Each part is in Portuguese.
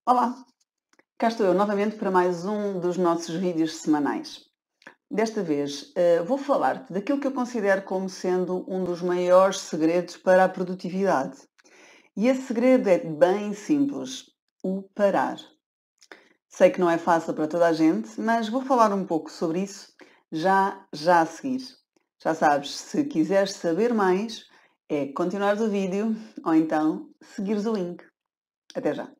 Olá, cá estou eu novamente para mais um dos nossos vídeos semanais. Desta vez vou falar-te daquilo que eu considero como sendo um dos maiores segredos para a produtividade. E esse segredo é bem simples: o parar. Sei que não é fácil para toda a gente, mas vou falar um pouco sobre isso já a seguir. Já sabes, se quiseres saber mais, é continuares o vídeo ou então seguires o link. Até já!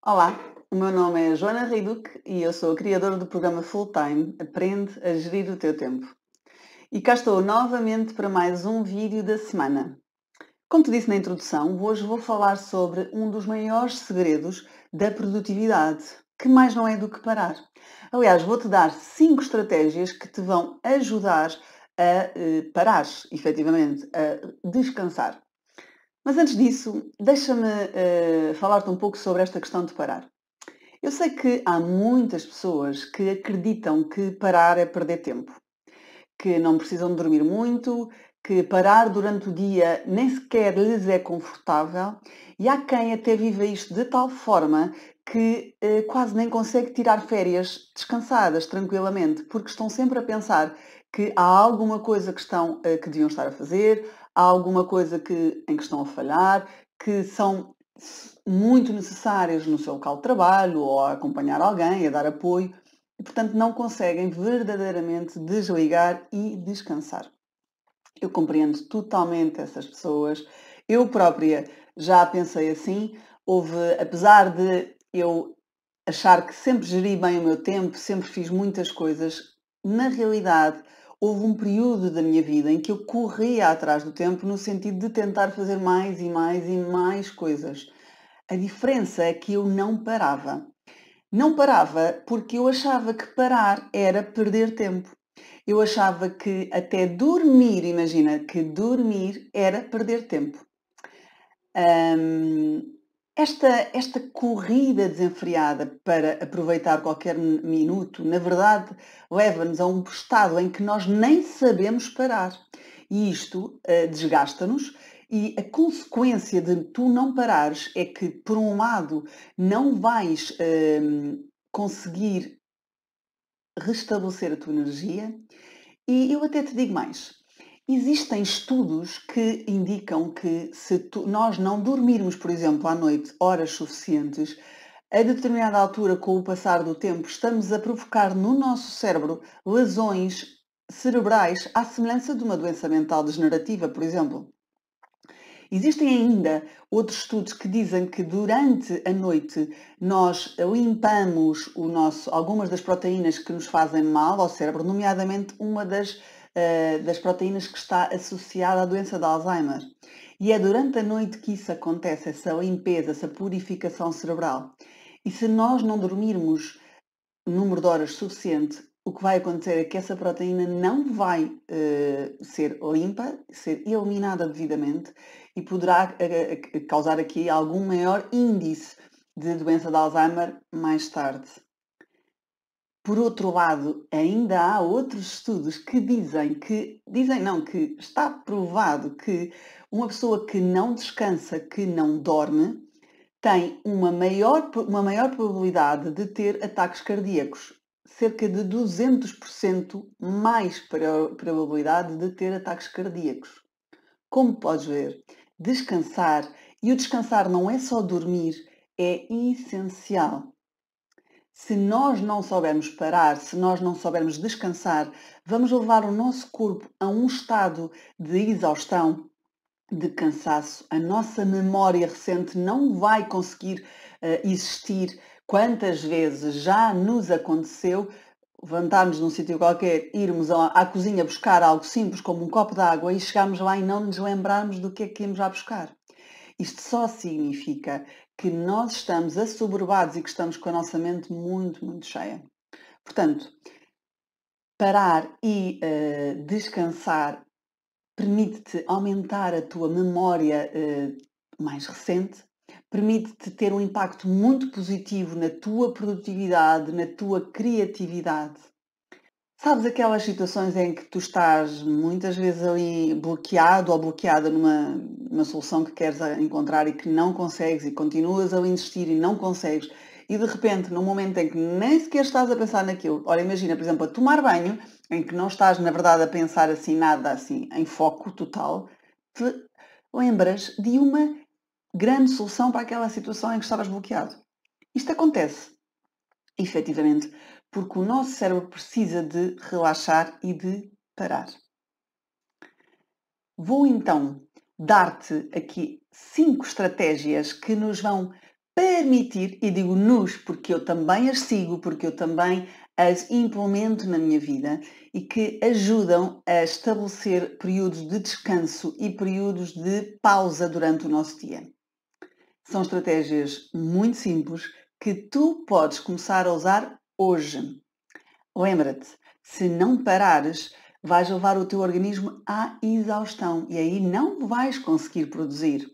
Olá, o meu nome é Joana Reiduc e eu sou a criadora do programa Full Time Aprende a Gerir o Teu Tempo. E cá estou novamente para mais um vídeo da semana. Como te disse na introdução, hoje vou falar sobre um dos maiores segredos da produtividade, que mais não é do que parar. Aliás, vou-te dar 5 estratégias que te vão ajudar a parar, efetivamente, a descansar. Mas antes disso, deixa-me falar-te um pouco sobre esta questão de parar. Eu sei que há muitas pessoas que acreditam que parar é perder tempo, que não precisam de dormir muito, que parar durante o dia nem sequer lhes é confortável, e há quem até vive isto de tal forma que quase nem consegue tirar férias descansadas, tranquilamente, porque estão sempre a pensar que há alguma coisa que deviam estar a fazer, há alguma coisa em que estão a falhar, que são muito necessárias no seu local de trabalho ou a acompanhar alguém, a dar apoio, e portanto não conseguem verdadeiramente desligar e descansar. Eu compreendo totalmente essas pessoas. Eu própria já pensei assim. Apesar de eu achar que sempre geri bem o meu tempo, sempre fiz muitas coisas, na realidade houve um período da minha vida em que eu corria atrás do tempo no sentido de tentar fazer mais e mais e mais coisas. A diferença é que eu não parava. Não parava porque eu achava que parar era perder tempo. Eu achava que até dormir, imagina, que dormir era perder tempo. Hum, esta corrida desenfreada para aproveitar qualquer minuto, na verdade, leva-nos a um estado em que nós nem sabemos parar. E isto desgasta-nos, e a consequência de tu não parares é que, por um lado, não vais conseguir restabelecer a tua energia, e eu até te digo mais. Existem estudos que indicam que se nós não dormirmos, por exemplo, à noite horas suficientes, a determinada altura, com o passar do tempo, estamos a provocar no nosso cérebro lesões cerebrais à semelhança de uma doença mental degenerativa, por exemplo. Existem ainda outros estudos que dizem que durante a noite nós limpamos algumas das proteínas que nos fazem mal ao cérebro, nomeadamente uma das proteínas que está associada à doença de Alzheimer. E é durante a noite que isso acontece, essa limpeza, essa purificação cerebral. E se nós não dormirmos número de horas suficiente, o que vai acontecer é que essa proteína não vai ser limpa, ser eliminada devidamente e poderá causar aqui algum maior índice de doença de Alzheimer mais tarde. Por outro lado, ainda há outros estudos que que está provado que uma pessoa que não descansa, que não dorme, tem uma maior probabilidade de ter ataques cardíacos. Cerca de 200% mais probabilidade de ter ataques cardíacos. Como podes ver, descansar, e o descansar não é só dormir, é essencial. Se nós não soubermos parar, se nós não soubermos descansar, vamos levar o nosso corpo a um estado de exaustão, de cansaço. A nossa memória recente não vai conseguir existir. Quantas vezes já nos aconteceu levantarmos num sítio qualquer, irmos à cozinha buscar algo simples como um copo de água e chegarmos lá e não nos lembrarmos do que é que íamos lá buscar. Isto só significa que nós estamos assoberbados e que estamos com a nossa mente muito, muito cheia. Portanto, parar e descansar permite-te aumentar a tua memória mais recente, permite-te ter um impacto muito positivo na tua produtividade, na tua criatividade. Sabes aquelas situações em que tu estás muitas vezes ali bloqueado ou bloqueada numa solução que queres encontrar e que não consegues e continuas a insistir e não consegues e de repente, num momento em que nem sequer estás a pensar naquilo, olha, imagina, por exemplo, a tomar banho, em que não estás, na verdade, a pensar assim, nada assim, em foco total, te lembras de uma grande solução para aquela situação em que estavas bloqueado. Isto acontece efetivamente, porque o nosso cérebro precisa de relaxar e de parar. Vou então dar-te aqui 5 estratégias que nos vão permitir, e digo nos porque eu também as sigo, porque eu também as implemento na minha vida e que ajudam a estabelecer períodos de descanso e períodos de pausa durante o nosso dia. São estratégias muito simples que tu podes começar a usar hoje. Lembra-te, se não parares, vais levar o teu organismo à exaustão e aí não vais conseguir produzir.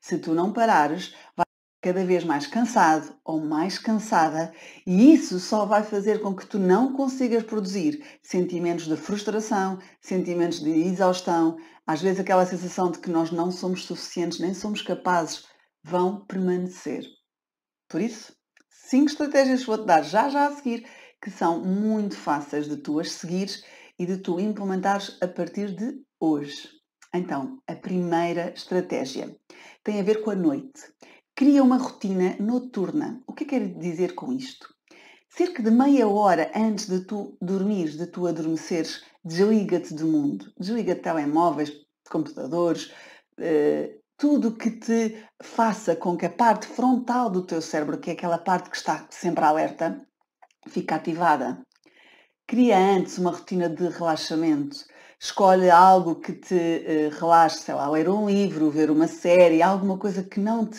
Se tu não parares, vais cada vez mais cansado ou mais cansada e isso só vai fazer com que tu não consigas produzir sentimentos de frustração, sentimentos de exaustão, às vezes aquela sensação de que nós não somos suficientes, nem somos capazes, vão permanecer. Por isso, 5 estratégias vou-te dar já a seguir, que são muito fáceis de tu as seguires e de tu implementares a partir de hoje. Então, a primeira estratégia tem a ver com a noite. Cria uma rotina noturna. O que quero dizer com isto? Cerca de meia hora antes de tu dormires, de tu adormeceres, desliga-te do mundo. Desliga telemóveis, computadores, tudo que te faça com que a parte frontal do teu cérebro, que é aquela parte que está sempre alerta, fique ativada. Cria antes uma rotina de relaxamento. Escolhe algo que te relaxe, sei lá, ler um livro, ver uma série, alguma coisa que não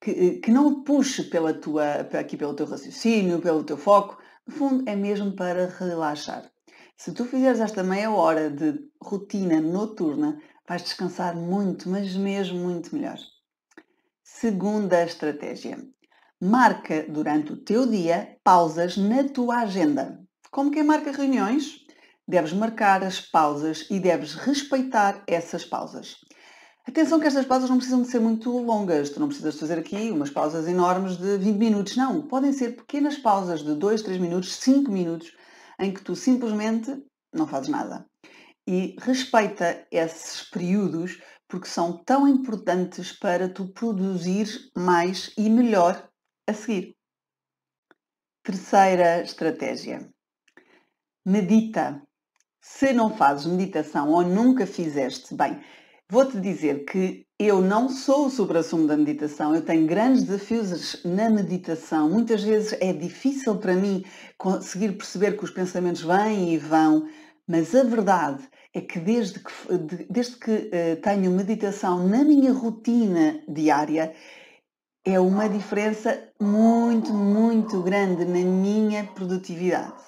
que não puxe pelo teu raciocínio, pelo teu foco. No fundo, é mesmo para relaxar. Se tu fizeres esta meia hora de rotina noturna, vais descansar muito, mas mesmo muito melhor. Segunda estratégia. Marca durante o teu dia pausas na tua agenda. Como quem marca reuniões, deves marcar as pausas e deves respeitar essas pausas. Atenção que estas pausas não precisam de ser muito longas. Tu não precisas fazer aqui umas pausas enormes de 20 minutos. Não, podem ser pequenas pausas de 2, 3 minutos, 5 minutos, em que tu simplesmente não fazes nada. E respeita esses períodos porque são tão importantes para tu produzir mais e melhor a seguir. Terceira estratégia. Medita. Se não fazes meditação ou nunca fizeste, bem, vou-te dizer que eu não sou o supra-sumo da meditação, eu tenho grandes desafios na meditação. Muitas vezes é difícil para mim conseguir perceber que os pensamentos vêm e vão, mas a verdade é que desde que tenho meditação na minha rotina diária, é uma diferença muito, muito grande na minha produtividade.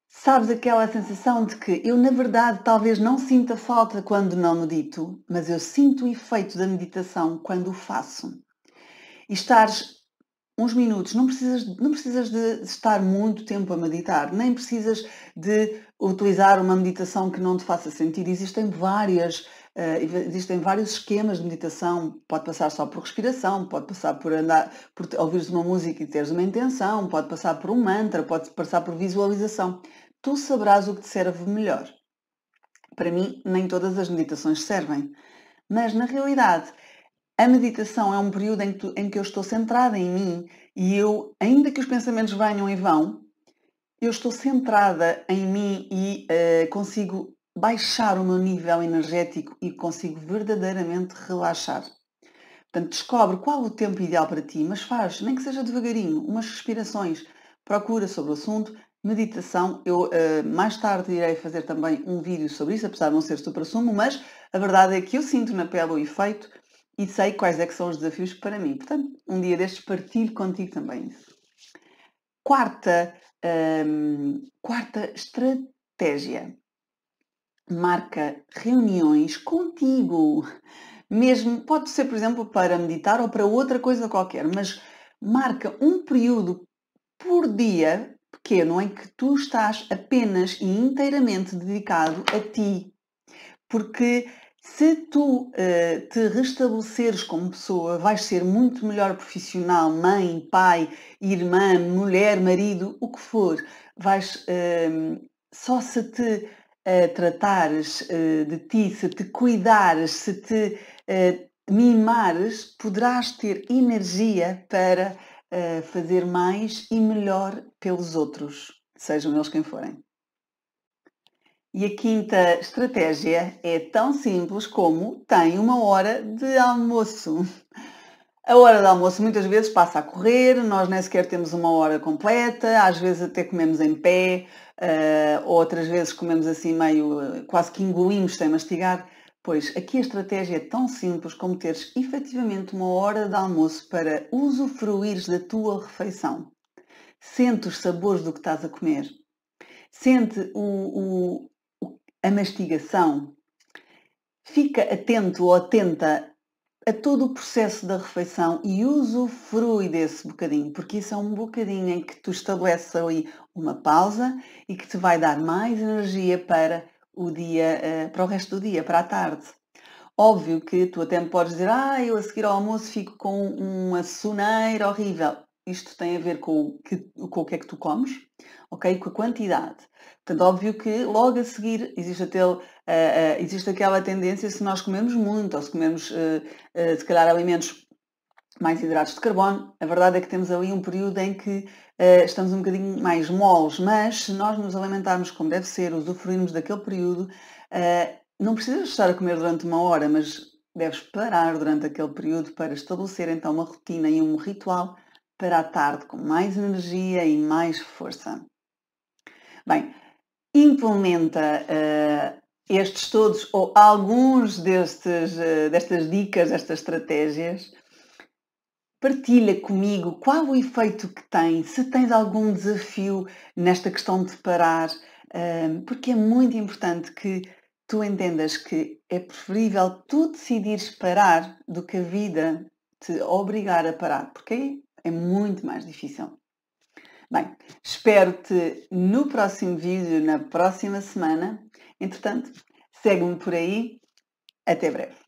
Sabes aquela sensação de que eu, na verdade, talvez não sinta falta quando não medito, mas eu sinto o efeito da meditação quando o faço. E estares uns minutos, não precisas de estar muito tempo a meditar, nem precisas de utilizar uma meditação que não te faça sentido. Existem vários esquemas de meditação. Pode passar só por respiração, pode passar por ouvires uma música e teres uma intenção, pode passar por um mantra, pode passar por visualização. Tu saberás o que te serve melhor. Para mim, nem todas as meditações servem, mas na realidade a meditação é um período em que eu estou centrada em mim e eu, ainda que os pensamentos venham e vão, eu estou centrada em mim e consigo baixar o meu nível energético e consigo verdadeiramente relaxar. Portanto, descobre qual o tempo ideal para ti, mas faz, nem que seja devagarinho, umas respirações, procura sobre o assunto, meditação. Eu mais tarde irei fazer também um vídeo sobre isso, apesar de não ser supra-sumo, mas a verdade é que eu sinto na pele o efeito e sei quais é que são os desafios para mim. Portanto, um dia destes partilho contigo também isso. Quarta estratégia. Marca reuniões contigo. Mesmo, pode ser, por exemplo, para meditar ou para outra coisa qualquer, mas marca um período por dia pequeno em que tu estás apenas e inteiramente dedicado a ti. Porque se tu te restabeleceres como pessoa, vais ser muito melhor profissional, mãe, pai, irmã, mulher, marido, o que for. Vais, só se te tratares de ti, se te cuidares, se te mimares, poderás ter energia para fazer mais e melhor pelos outros, sejam eles quem forem. E a quinta estratégia é tão simples como tem uma hora de almoço. A hora de almoço muitas vezes passa a correr, nós nem sequer temos uma hora completa, às vezes até comemos em pé, outras vezes comemos assim meio, quase que engolimos sem mastigar. Pois aqui a estratégia é tão simples como teres efetivamente uma hora de almoço para usufruires da tua refeição. Sente os sabores do que estás a comer. Sente a mastigação. Fica atento ou atenta a todo o processo da refeição e usufrui desse bocadinho, porque isso é um bocadinho em que tu estabeleces ali uma pausa e que te vai dar mais energia para o dia, para o resto do dia, para a tarde. Óbvio que tu até me podes dizer, eu a seguir ao almoço fico com uma soneira horrível. Isto tem a ver com o que é que tu comes, ok? Com a quantidade. Portanto, óbvio que logo a seguir existe aquela tendência, se nós comemos muito, ou se comemos, se calhar, alimentos mais hidratos de carbono, a verdade é que temos ali um período em que estamos um bocadinho mais moles, mas se nós nos alimentarmos como deve ser, usufruirmos daquele período, não precisas estar a comer durante uma hora, mas deves parar durante aquele período para estabelecer então uma rotina e um ritual para a tarde com mais energia e mais força. Bem, implementa estes todos ou alguns destas dicas, destas estratégias. Partilha comigo qual o efeito que tem, se tens algum desafio nesta questão de parar, porque é muito importante que tu entendas que é preferível tu decidires parar do que a vida te obrigar a parar, porque é muito mais difícil. Bem, espero-te no próximo vídeo, na próxima semana. Entretanto, segue-me por aí. Até breve.